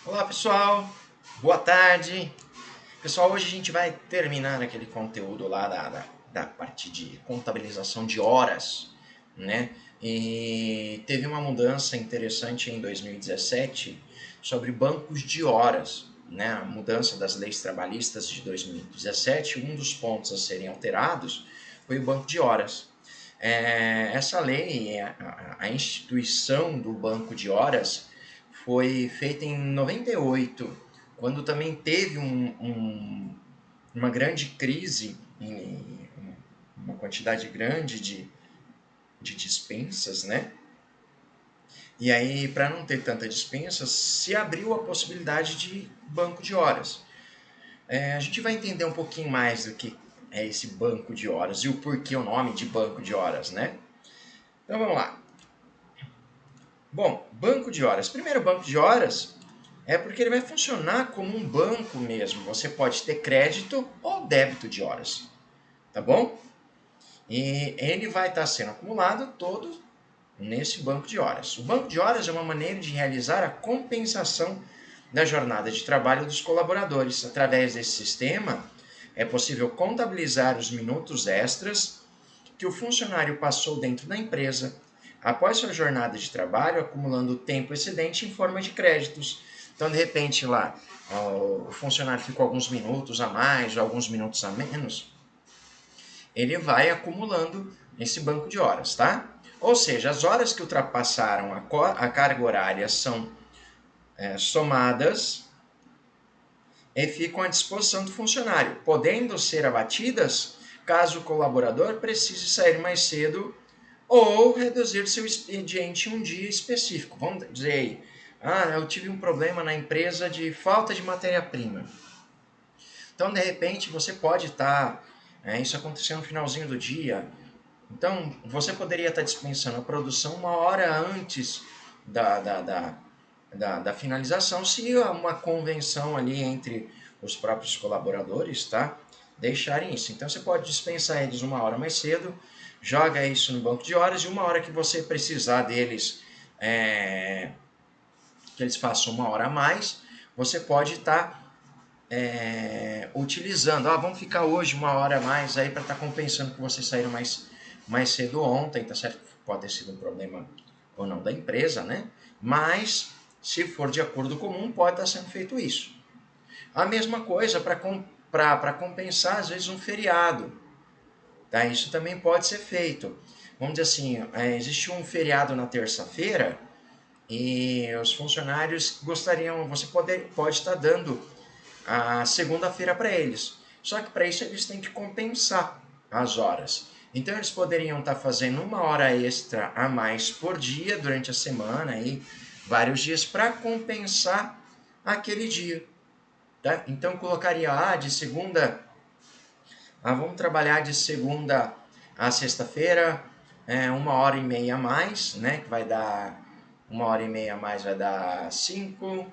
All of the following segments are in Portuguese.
Olá pessoal, boa tarde. Pessoal, hoje a gente vai terminar aquele conteúdo lá da parte de contabilização de horas, né? E teve uma mudança interessante em 2017 sobre bancos de horas, né? A mudança das leis trabalhistas de 2017, um dos pontos a serem alterados foi o banco de horas. Essa lei, a instituição do banco de horas, foi feita em 98, quando também teve uma grande crise, uma quantidade grande de dispensas, né? E aí, para não ter tanta dispensa, se abriu a possibilidade de banco de horas. A gente vai entender um pouquinho mais do que é esse banco de horas e o porquê o nome de banco de horas, né? Então vamos lá. Bom, banco de horas. Primeiro, banco de horas é porque ele vai funcionar como um banco mesmo. Você pode ter crédito ou débito de horas, tá bom? E ele vai estar sendo acumulado todo nesse banco de horas. O banco de horas é uma maneira de realizar a compensação da jornada de trabalho dos colaboradores. Através desse sistema, é possível contabilizar os minutos extras que o funcionário passou dentro da empresa após sua jornada de trabalho, acumulando tempo excedente em forma de créditos. Então, de repente, lá, o funcionário ficou alguns minutos a mais ou alguns minutos a menos, ele vai acumulando esse banco de horas, tá? Ou seja, as horas que ultrapassaram a carga horária são somadas e ficam à disposição do funcionário, podendo ser abatidas caso o colaborador precise sair mais cedo ou reduzir seu expediente em um dia específico. Vamos dizer aí, eu tive um problema na empresa de falta de matéria-prima. Então, de repente, você pode estar, isso aconteceu no finalzinho do dia, então você poderia estar dispensando a produção uma hora antes da, da, da, da finalização, se uma convenção ali entre os próprios colaboradores, tá? Deixarem isso. Então você pode dispensar eles uma hora mais cedo, joga isso no banco de horas e uma hora que você precisar deles, que eles façam uma hora a mais, você pode estar utilizando. Vamos ficar hoje uma hora a mais aí para estar compensando que vocês saíram mais cedo ontem, tá certo? Pode ter sido um problema ou não da empresa, né? Mas se for de acordo comum, pode estar sendo feito isso. A mesma coisa para compensar, às vezes, um feriado. Tá? Isso também pode ser feito. Vamos dizer assim, existe um feriado na terça-feira e os funcionários gostariam, você pode estar dando a segunda-feira para eles. Só que para isso eles têm que compensar as horas. Então eles poderiam estar fazendo uma hora extra a mais por dia durante a semana, aí, vários dias, para compensar aquele dia. Tá? Então colocaria de segunda, vamos trabalhar de segunda a sexta-feira, uma hora e meia a mais, né? Que vai dar uma hora e meia a mais, vai dar 5,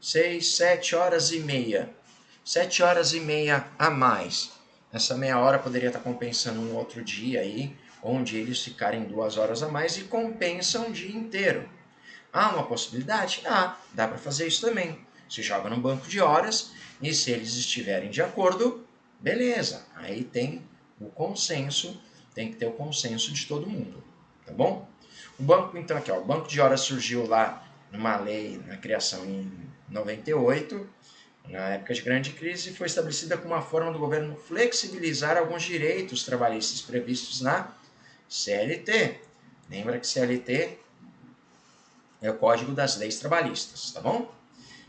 6, 7 horas e meia. 7 horas e meia a mais. Essa meia hora poderia estar compensando um outro dia aí, onde eles ficarem 2 horas a mais e compensam o dia inteiro. Há uma possibilidade? Dá para fazer isso também. Se joga no banco de horas e se eles estiverem de acordo, beleza. Aí tem o consenso, tem que ter o consenso de todo mundo, tá bom? O banco, então, aqui, o banco de horas surgiu lá numa lei, na criação em 98, na época de grande crise, foi estabelecida como uma forma do governo flexibilizar alguns direitos trabalhistas previstos na CLT. Lembra que CLT é o Código das Leis Trabalhistas, tá bom?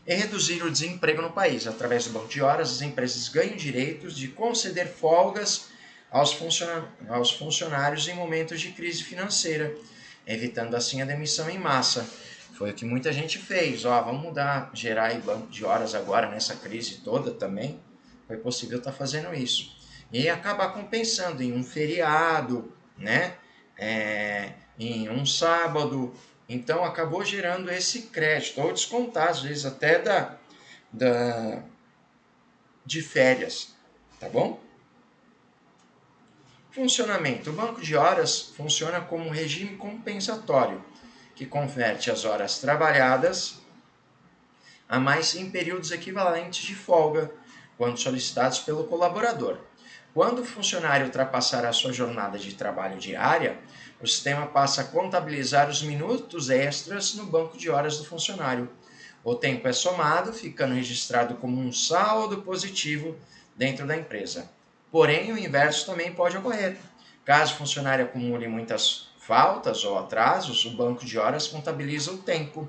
E reduzir o desemprego no país. Através do banco de horas, as empresas ganham direitos de conceder folgas aos funcionários em momentos de crise financeira, evitando assim a demissão em massa. Foi o que muita gente fez. Vamos mudar, gerar aí banco de horas agora nessa crise toda também. Foi possível estar fazendo isso. E acabar compensando em um feriado, né? Em um sábado. Então acabou gerando esse crédito, ou descontar, às vezes até de férias, tá bom? Funcionamento. O banco de horas funciona como um regime compensatório, que converte as horas trabalhadas a mais em períodos equivalentes de folga, quando solicitados pelo colaborador. Quando o funcionário ultrapassar a sua jornada de trabalho diária, o sistema passa a contabilizar os minutos extras no banco de horas do funcionário. O tempo é somado, ficando registrado como um saldo positivo dentro da empresa. Porém, o inverso também pode ocorrer. Caso o funcionário acumule muitas faltas ou atrasos, o banco de horas contabiliza o tempo,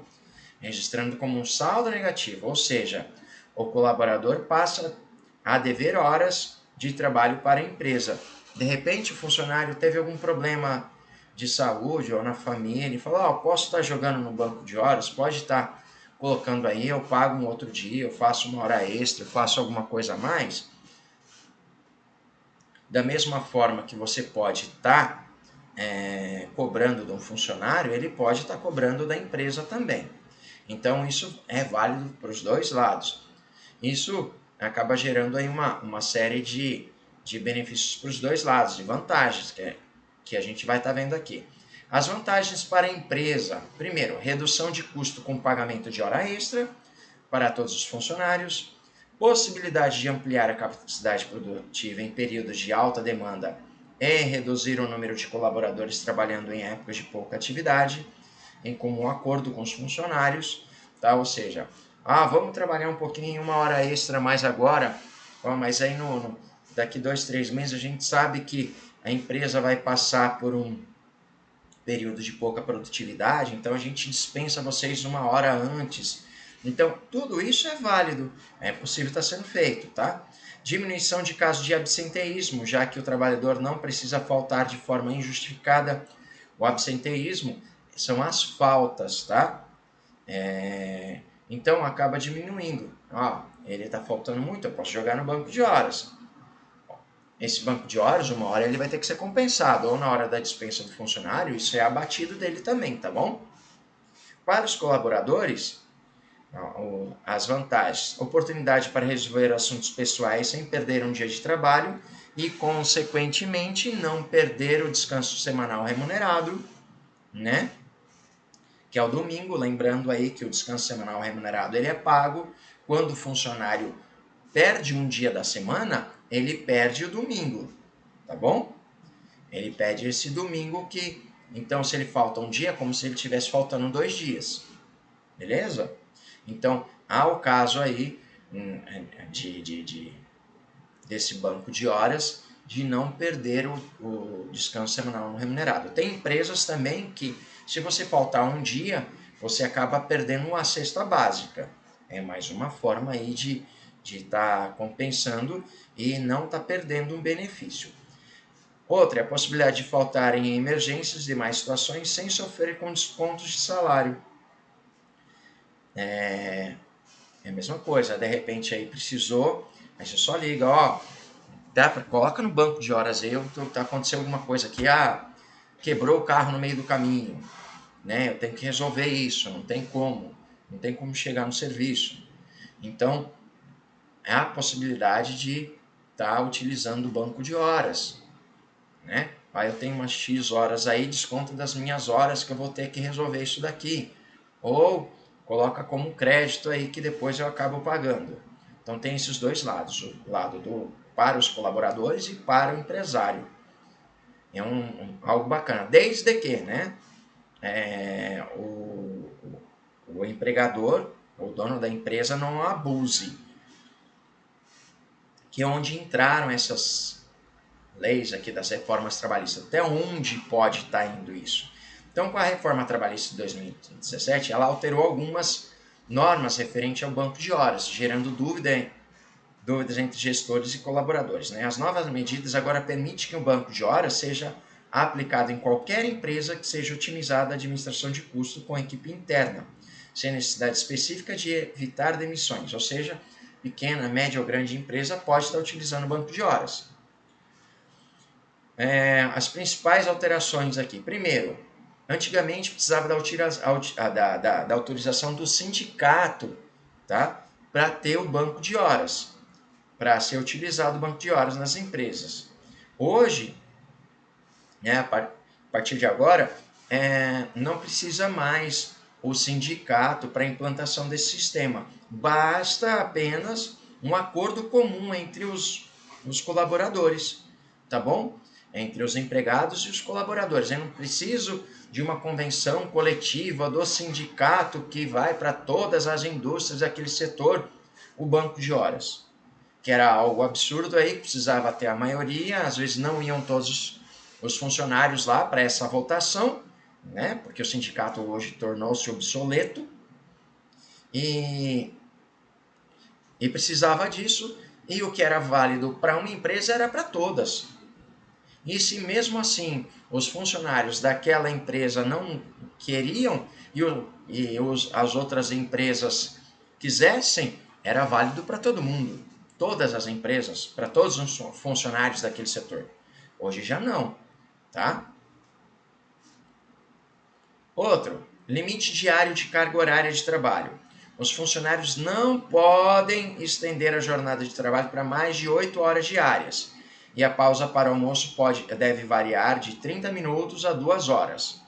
registrando como um saldo negativo, ou seja, o colaborador passa a dever horas de trabalho para a empresa. De repente, o funcionário teve algum problema de saúde ou na família e falou: posso estar jogando no banco de horas? Pode estar colocando aí, eu pago um outro dia, eu faço uma hora extra, eu faço alguma coisa a mais. Da mesma forma que você pode estar cobrando de um funcionário, ele pode estar cobrando da empresa também. Então, isso é válido para os dois lados. Isso acaba gerando aí uma série de benefícios para os dois lados, de vantagens, que a gente vai estar vendo aqui. As vantagens para a empresa: primeiro, redução de custo com pagamento de hora extra para todos os funcionários, possibilidade de ampliar a capacidade produtiva em períodos de alta demanda e reduzir o número de colaboradores trabalhando em épocas de pouca atividade, em comum acordo com os funcionários, tá? Ou seja, vamos trabalhar um pouquinho, uma hora extra mais agora, mas aí daqui 2, 3 meses a gente sabe que a empresa vai passar por um período de pouca produtividade, então a gente dispensa vocês uma hora antes. Então, tudo isso é válido, é possível estar sendo feito, tá? Diminuição de casos de absenteísmo, já que o trabalhador não precisa faltar de forma injustificada. O absenteísmo são as faltas, tá? Então, acaba diminuindo. Ele está faltando muito, eu posso jogar no banco de horas. Esse banco de horas, uma hora ele vai ter que ser compensado, ou na hora da dispensa do funcionário, isso é abatido dele também, tá bom? Para os colaboradores, as vantagens: oportunidade para resolver assuntos pessoais sem perder um dia de trabalho e, consequentemente, não perder o descanso semanal remunerado, né? Que é o domingo, lembrando aí que o descanso semanal remunerado ele é pago. Quando o funcionário perde um dia da semana, ele perde o domingo, tá bom? Ele perde esse domingo que, então, se ele falta um dia, é como se ele estivesse faltando 2 dias, beleza? Então, há o caso aí desse banco de horas de não perder o descanso semanal não remunerado. Tem empresas também que, se você faltar um dia, você acaba perdendo uma cesta básica. É mais uma forma aí de estar compensando e não estar perdendo um benefício. Outra é a possibilidade de faltar em emergências e demais situações sem sofrer com descontos de salário. É a mesma coisa, de repente aí precisou, aí você só liga, coloca no banco de horas aí, aconteceu alguma coisa aqui, quebrou o carro no meio do caminho, né? Eu tenho que resolver isso, não tem como chegar no serviço. Então, há a possibilidade de estar utilizando o banco de horas, né? Eu tenho umas X horas aí, desconto das minhas horas que eu vou ter que resolver isso daqui. Ou coloca como crédito aí que depois eu acabo pagando. Então tem esses dois lados, o lado para os colaboradores e para o empresário. É algo bacana, desde que, né, o empregador, o dono da empresa, não abuse. Que é onde entraram essas leis aqui das reformas trabalhistas. Até onde pode estar indo isso? Então, com a reforma trabalhista de 2017, ela alterou algumas normas referentes ao banco de horas, gerando dúvidas entre gestores e colaboradores. Né? As novas medidas agora permitem que o banco de horas seja aplicado em qualquer empresa que seja otimizada a administração de custo com a equipe interna, sem necessidade específica de evitar demissões, ou seja, pequena, média ou grande empresa pode estar utilizando o banco de horas. As principais alterações aqui. Primeiro, antigamente precisava da autorização do sindicato, tá? Para ter o banco de horas, para ser utilizado o banco de horas nas empresas. Hoje, né, a partir de agora, não precisa mais o sindicato para a implantação desse sistema. Basta apenas um acordo comum entre os colaboradores, tá bom? Entre os empregados e os colaboradores. Eu não preciso de uma convenção coletiva do sindicato que vai para todas as indústrias daquele setor, o banco de horas, que era algo absurdo aí, precisava ter a maioria, às vezes não iam todos os funcionários lá para essa votação, né? Porque o sindicato hoje tornou-se obsoleto e precisava disso, e o que era válido para uma empresa era para todas. E se mesmo assim os funcionários daquela empresa não queriam e as outras empresas quisessem, era válido para todo mundo, todas as empresas, para todos os funcionários daquele setor. Hoje já não, tá? Outro, limite diário de carga horária de trabalho. Os funcionários não podem estender a jornada de trabalho para mais de 8 horas diárias. E a pausa para almoço deve variar de 30 minutos a 2 horas.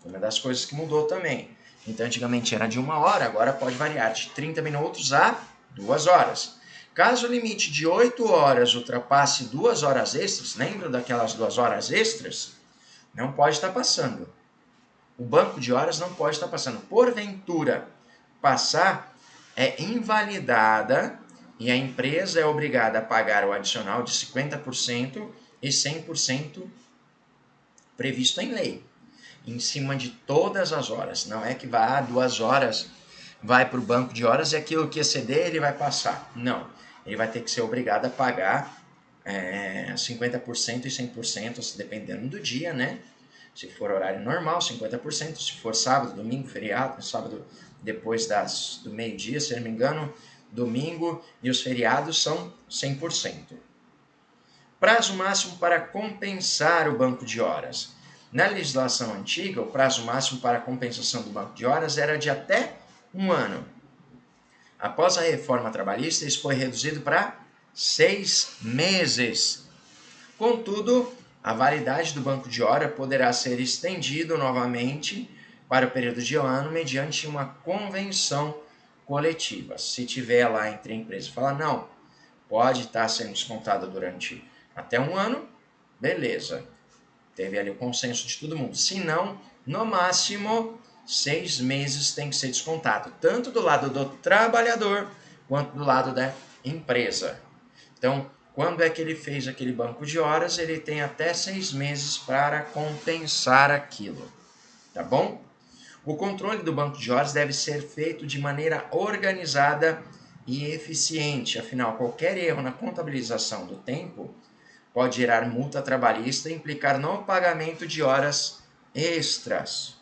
Uma das coisas que mudou também. Então, antigamente era de 1 hora, agora pode variar de 30 minutos a 2 horas. Caso o limite de 8 horas ultrapasse 2 horas extras, lembra daquelas 2 horas extras? Não pode estar passando. O banco de horas não pode estar passando. Porventura, passar é invalidada e a empresa é obrigada a pagar o adicional de 50% e 100% previsto em lei, em cima de todas as horas. Não é que vai 2 horas, vai para o banco de horas e aquilo que exceder ele vai passar. Não, ele vai ter que ser obrigado a pagar 50% e 100%, dependendo do dia, né? Se for horário normal, 50%. Se for sábado, domingo, feriado, sábado depois do meio-dia, se não me engano, domingo e os feriados são 100%. Prazo máximo para compensar o banco de horas. Na legislação antiga, o prazo máximo para a compensação do banco de horas era de até 1 ano. Após a reforma trabalhista, isso foi reduzido para 6 meses. Contudo, a validade do banco de hora poderá ser estendido novamente para o período de 1 ano mediante uma convenção coletiva. Se tiver lá entre a empresa e falar, não, pode estar sendo descontado durante até 1 ano, beleza. Teve ali o consenso de todo mundo. Se não, no máximo 6 meses tem que ser descontado, tanto do lado do trabalhador quanto do lado da empresa. Então, quando é que ele fez aquele banco de horas, ele tem até 6 meses para compensar aquilo, tá bom? O controle do banco de horas deve ser feito de maneira organizada e eficiente, afinal, qualquer erro na contabilização do tempo pode gerar multa trabalhista e implicar no pagamento de horas extras,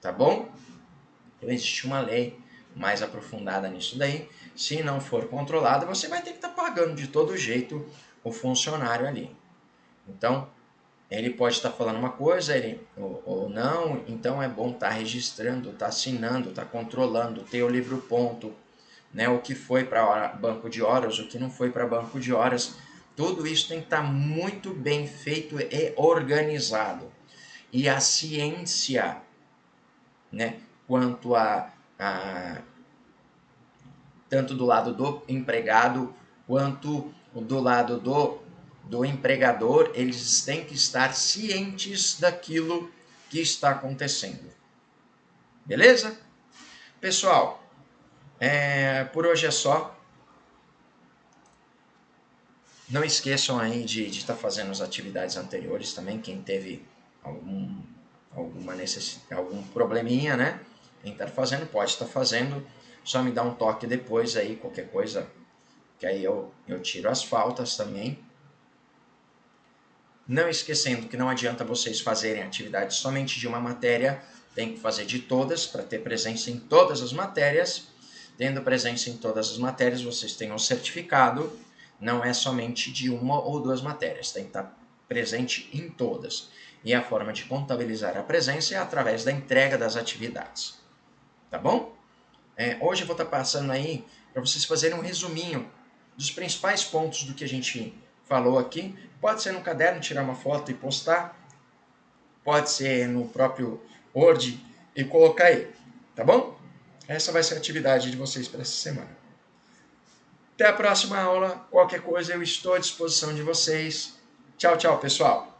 tá bom? Então, existe uma lei mais aprofundada nisso daí. Se não for controlada, você vai ter que estar pagando de todo jeito o funcionário ali. Então, ele pode estar falando uma coisa ou não, então é bom estar registrando, estar assinando, estar controlando, ter o livro-ponto, né, o que foi para banco de horas, o que não foi para banco de horas. Tudo isso tem que estar muito bem feito e organizado. E a ciência, né, quanto tanto do lado do empregado quanto do lado do empregador, eles têm que estar cientes daquilo que está acontecendo. Beleza? Pessoal, por hoje é só. Não esqueçam aí de estar fazendo as atividades anteriores também, quem teve algum probleminha, né? Quem está fazendo, pode estar fazendo. Só me dá um toque depois aí, qualquer coisa, que aí eu tiro as faltas também. Não esquecendo que não adianta vocês fazerem atividade somente de uma matéria, tem que fazer de todas, para ter presença em todas as matérias. Tendo presença em todas as matérias, vocês têm um certificado, não é somente de 1 ou 2 matérias, tem que estar presente em todas. E a forma de contabilizar a presença é através da entrega das atividades. Tá bom? Hoje eu vou estar passando aí para vocês fazerem um resuminho dos principais pontos do que a gente falou aqui. Pode ser no caderno, tirar uma foto e postar. Pode ser no próprio Word e colocar aí. Tá bom? Essa vai ser a atividade de vocês para essa semana. Até a próxima aula. Qualquer coisa eu estou à disposição de vocês. Tchau, tchau, pessoal.